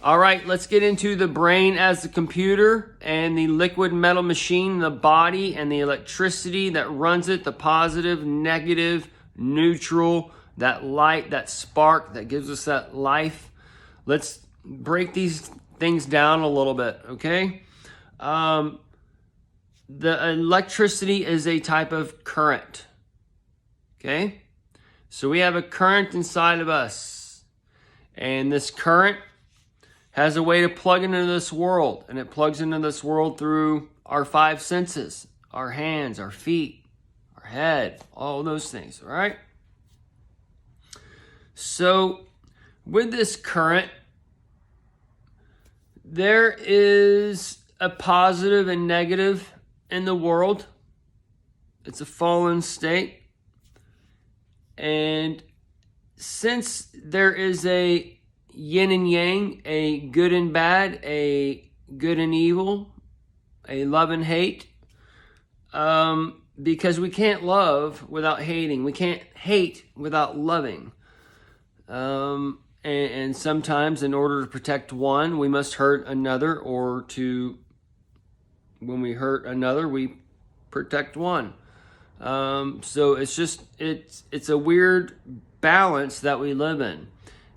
All right, let's get into the brain as the computer and the liquid metal machine, the body, and the electricity that runs it, the positive, negative, neutral, that light, that spark that gives us that life. Let's break these things down a little bit, okay? The electricity is a type of current, okay? So we have a current inside of us, and this current has a way to plug into this world, and it plugs into this world through our five senses, our hands, our feet, our head, all those things, all right? So with this current, there is a positive and negative in the world. It's a fallen state. And since there is a yin and yang, a good and bad, a good and evil, a love and hate, because we can't love without hating. We can't hate without loving. And sometimes in order to protect one, we must hurt another, or when we hurt another, we protect one. So it's a weird balance that we live in.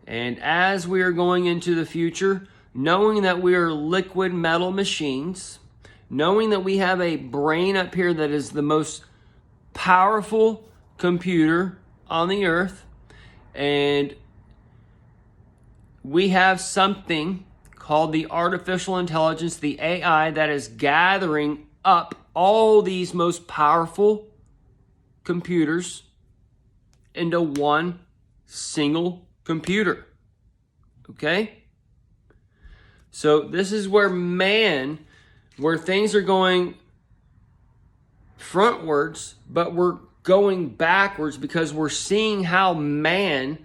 And as we are going into the future, knowing that we are liquid metal machines, knowing that we have a brain up here that is the most powerful computer on the earth, and we have something called the artificial intelligence, the AI, that is gathering up all these most powerful computers into one single computer. Okay? So this is where things are going frontwards, but we're going backwards because we're seeing how male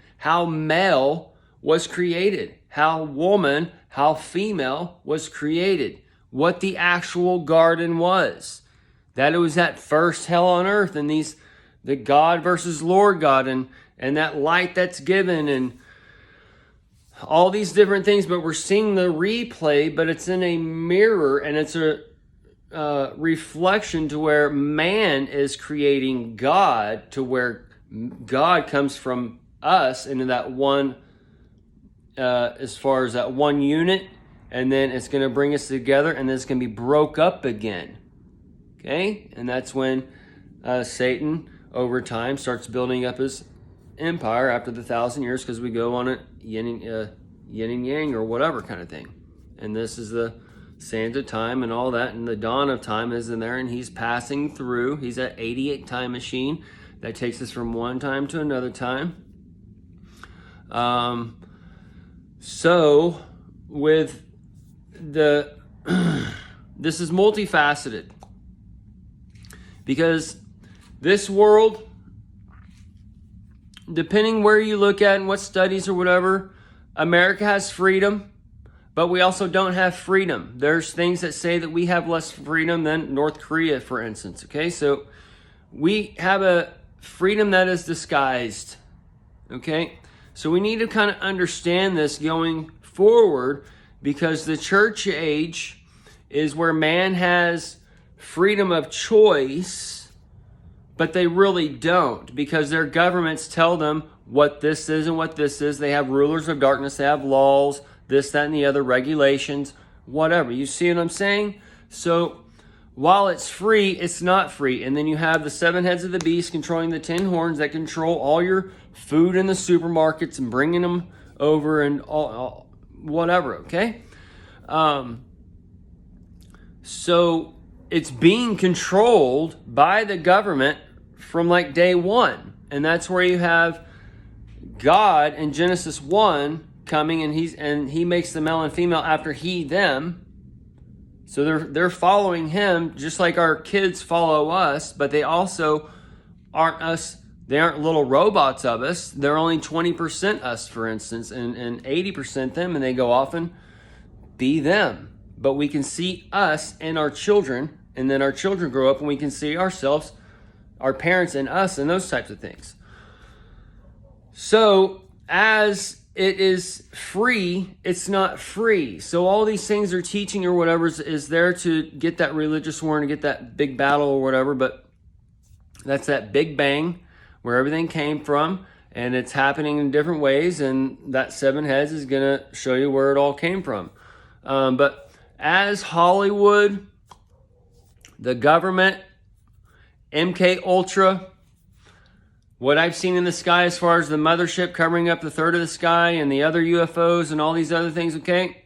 was created, how woman, how female was created, what the actual garden was. That it was that first hell on earth, and the God versus Lord God, and that light that's given, and all these different things. But we're seeing the replay, but it's in a mirror, and it's a reflection to where man is creating God, to where God comes from us into that one, as far as that one unit, and then it's going to bring us together, and then it's going to be broke up again. Okay? And that's when Satan, over time, starts building up his empire after the 1,000 years, because we go on it yin and yang, or whatever kind of thing. And this is the sands of time and all that, and the dawn of time is in there, and he's passing through. He's at 88 time machine that takes us from one time to another time. So with this is multifaceted, because this world, depending where you look at and what studies or whatever, America has freedom, but we also don't have freedom. There's things that say that we have less freedom than North Korea, for instance. Okay, so we have a freedom that is disguised. Okay, so we need to kind of understand this going forward, because the church age is where man has freedom of choice, but they really don't, because their governments tell them what this is and what this is. They have rulers of darkness, they have laws, this, that, and the other, regulations, whatever. You see what I'm saying? So while it's free, it's not free. And then you have the 7 heads of the beast controlling the 10 horns that control all your food in the supermarkets and bringing them over and all whatever, okay? So it's being controlled by the government from like day one. And that's where you have God in Genesis 1 coming, and he makes the male and female after them. So they're following him just like our kids follow us, but they also aren't us. They aren't little robots of us. They're only 20% us, for instance, and 80% them, and they go off and be them. But we can see us and our children, and then our children grow up and we can see ourselves, our parents and us, and those types of things. So as it is free, it's not free. So all these things they're teaching or whatever is there to get that religious war and get that big battle or whatever, but that's that Big Bang where everything came from, and it's happening in different ways, and that 7 heads is going to show you where it all came from. But as Hollywood, the government, MK Ultra, what I've seen in the sky as far as the mothership covering up the third of the sky and the other UFOs and all these other things, okay?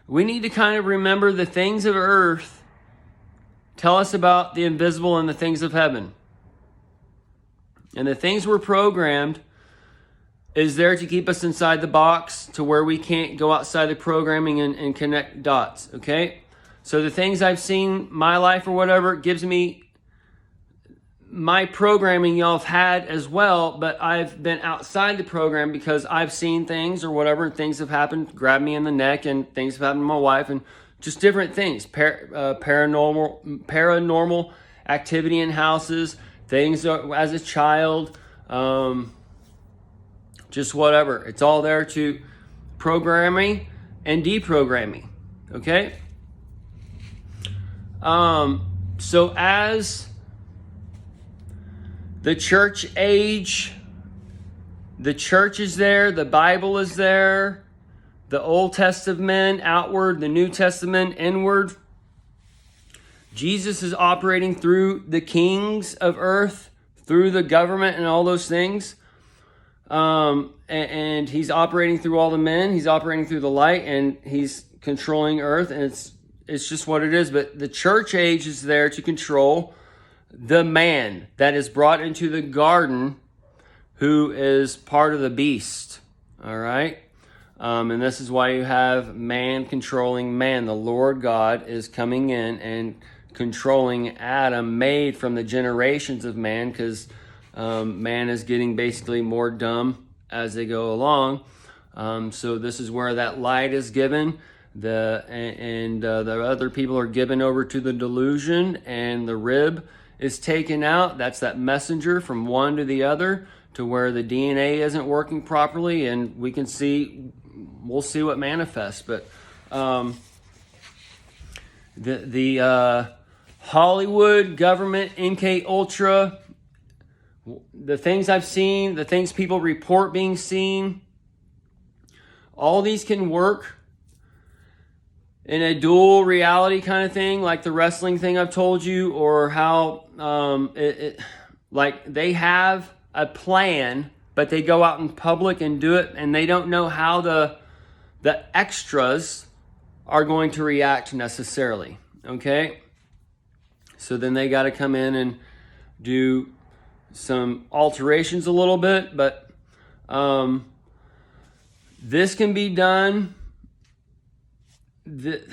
We need to kind of remember the things of earth tell us about the invisible and the things of heaven. And the things we're programmed is there to keep us inside the box to where we can't go outside the programming and connect dots, okay? So the things I've seen, my life or whatever, gives me my programming y'all have had as well, but I've been outside the program because I've seen things or whatever, and things have happened, grabbed me in the neck, and things have happened to my wife, and just different things, paranormal activity in houses, things as a child, just whatever. It's all there to program me and deprogram me, okay? So as the church age, the church is there, the Bible is there, the Old Testament outward, the New Testament inward. Jesus is operating through the kings of earth, through the government and all those things. And he's operating through all the men, he's operating through the light, and he's controlling earth, and it's just what it is. But the church age is there to control the man that is brought into the garden, who is part of the beast. All right. And this is why you have man controlling man. The Lord God is coming in and controlling Adam, made from the generations of man, because man is getting basically more dumb as they go along. So this is where that light is given. The other people are given over to the delusion, and the rib is taken out. That's that messenger from one to the other, to where the DNA isn't working properly, and we'll see what manifests. But the Hollywood government, MK Ultra, the things I've seen, the things people report being seen, all these can work in a dual reality kind of thing, like the wrestling thing I've told you, or how like they have a plan, but they go out in public and do it, and they don't know how the extras are going to react necessarily, okay? So then they got to come in and do some alterations a little bit, but this can be done. They're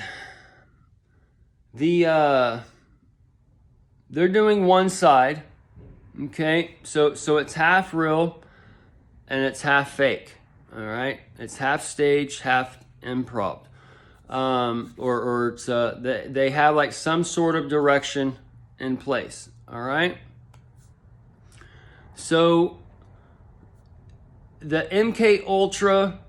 doing one side, okay? So it's half real and it's half fake, all right? It's half staged, half improv, or it's they have like some sort of direction in place, all right? So the MK Ultra,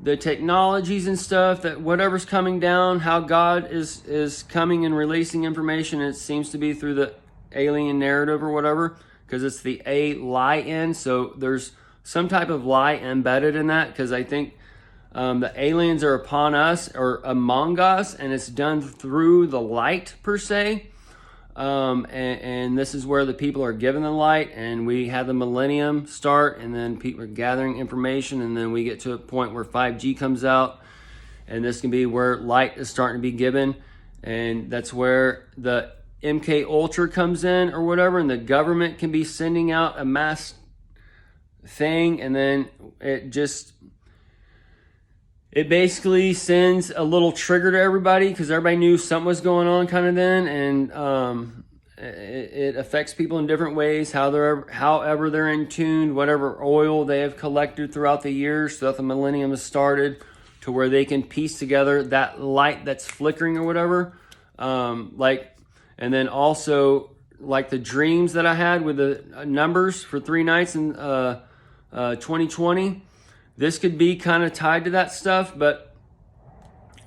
the technologies and stuff, that whatever's coming down, how God is coming and releasing information, it seems to be through the alien narrative or whatever, because it's the A lie in. So there's some type of lie embedded in that, because I think the aliens are upon us or among us, and it's done through the light per se. And this is where the people are given the light, and we have the millennium start, and then people are gathering information, and then we get to a point where 5G comes out, and this can be where light is starting to be given, and that's where the MK Ultra comes in or whatever, and the government can be sending out a mass thing, and then it basically sends a little trigger to everybody, because everybody knew something was going on kind of then, and it affects people in different ways, however they're in tune, whatever oil they have collected throughout the years, throughout the millennium has started, to where they can piece together that light that's flickering or whatever. And then also like the dreams that I had with the numbers for 3 nights in 2020. this could be kind of tied to that stuff, but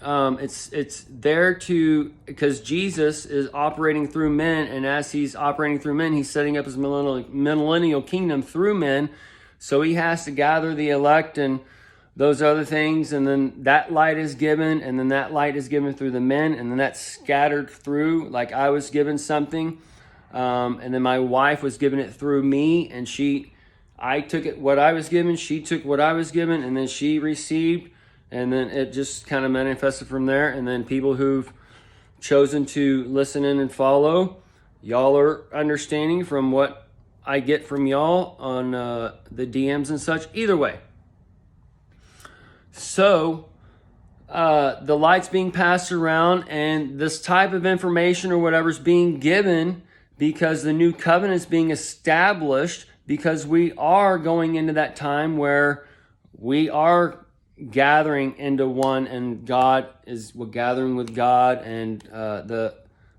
it's there to, because Jesus is operating through men, and as he's operating through men, he's setting up his millennial kingdom through men. So he has to gather the elect and those other things, and then that light is given, and then that light is given through the men, and then that's scattered through. Like I was given something, and then my wife was given it through me, and I took it what I was given, she took what I was given, and then she received. And then it just kind of manifested from there. And then people who've chosen to listen in and follow, y'all are understanding from what I get from y'all on the DMs and such. Either way. So the light's being passed around, and this type of information or whatever's being given because the new covenant is being established, because we are going into that time where we are gathering into one, and God is, we're gathering with God, and the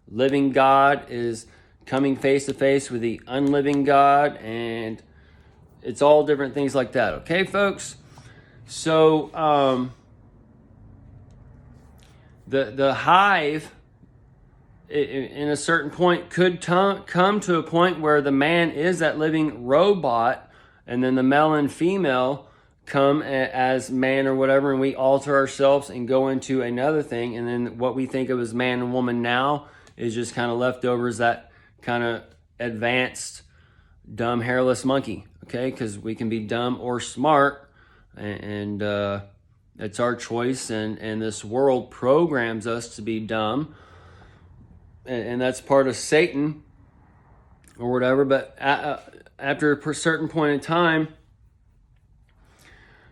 living God is coming face to face with the unliving God, and it's all different things like that. Okay, folks? So the hive in a certain point could come to a point where the man is that living robot, and then the male and female come as man or whatever, and we alter ourselves and go into another thing, and then what we think of as man and woman now is just kind of leftovers, that kind of advanced dumb hairless monkey. Okay, because we can be dumb or smart, and it's our choice, and this world programs us to be dumb, and that's part of Satan or whatever. But after a certain point in time,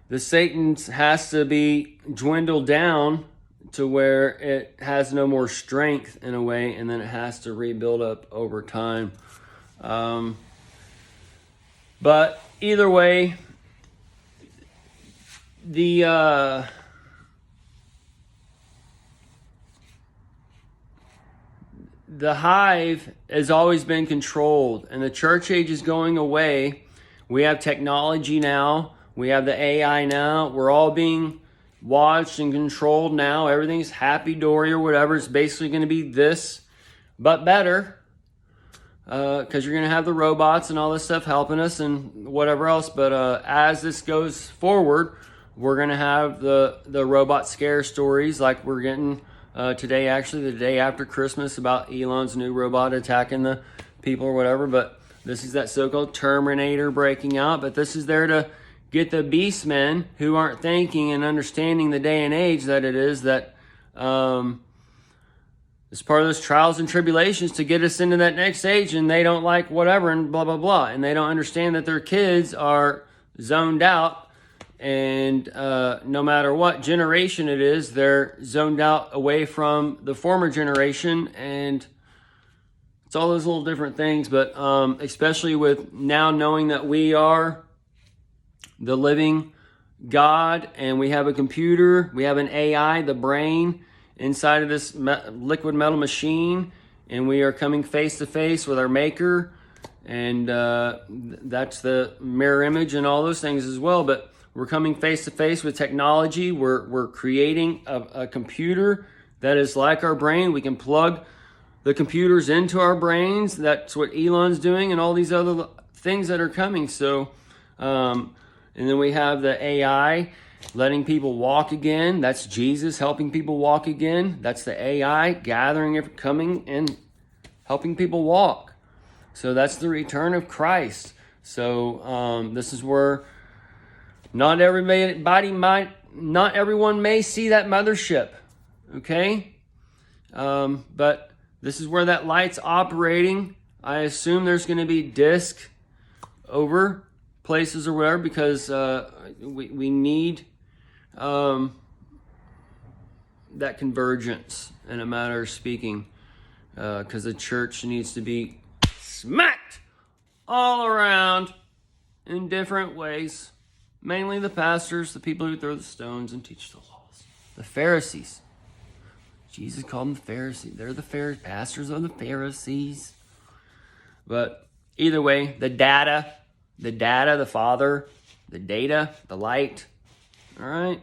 the Satan has to be dwindled down to where it has no more strength in a way, and then it has to rebuild up over time. But either way, the hive has always been controlled, and the church age is going away. We have technology now. We have the AI now. We're all being watched and controlled now. Everything's happy-dory or whatever. It's basically going to be this, but better. Because you're going to have the robots and all this stuff helping us and whatever else. But as this goes forward, we're going to have the robot scare stories like we're getting today, actually, the day after Christmas, about Elon's new robot attacking the people or whatever. But this is that so-called Terminator breaking out. But this is there to get the beastmen who aren't thinking and understanding the day and age that it is, that it's part of those trials and tribulations to get us into that next age, and they don't like whatever and blah, blah, blah. And they don't understand that their kids are zoned out, and no matter what generation it is, they're zoned out away from the former generation, and it's all those little different things. But especially with now knowing that we are the living God, and we have a computer, we have an AI, the brain, inside of this liquid metal machine, and we are coming face to face with our maker, and that's the mirror image and all those things as well. But we're coming face to face with technology. We're creating a computer that is like our brain. We can plug the computers into our brains. That's what Elon's doing, and all these other things that are coming. So and then we have the AI letting people walk again. That's Jesus helping people walk again. That's the AI gathering, coming and helping people walk. So that's the return of Christ. So this is where not everyone may see that mothership. Okay? But this is where that light's operating. I assume there's going to be disc over places or whatever, because we need that convergence, in a matter of speaking, because the church needs to be smacked all around in different ways. Mainly the pastors, the people who throw the stones and teach the laws. The Pharisees. Jesus called them the Pharisees. They're the pastors of the Pharisees. But either way, the data, the Father, the data, the light, All right.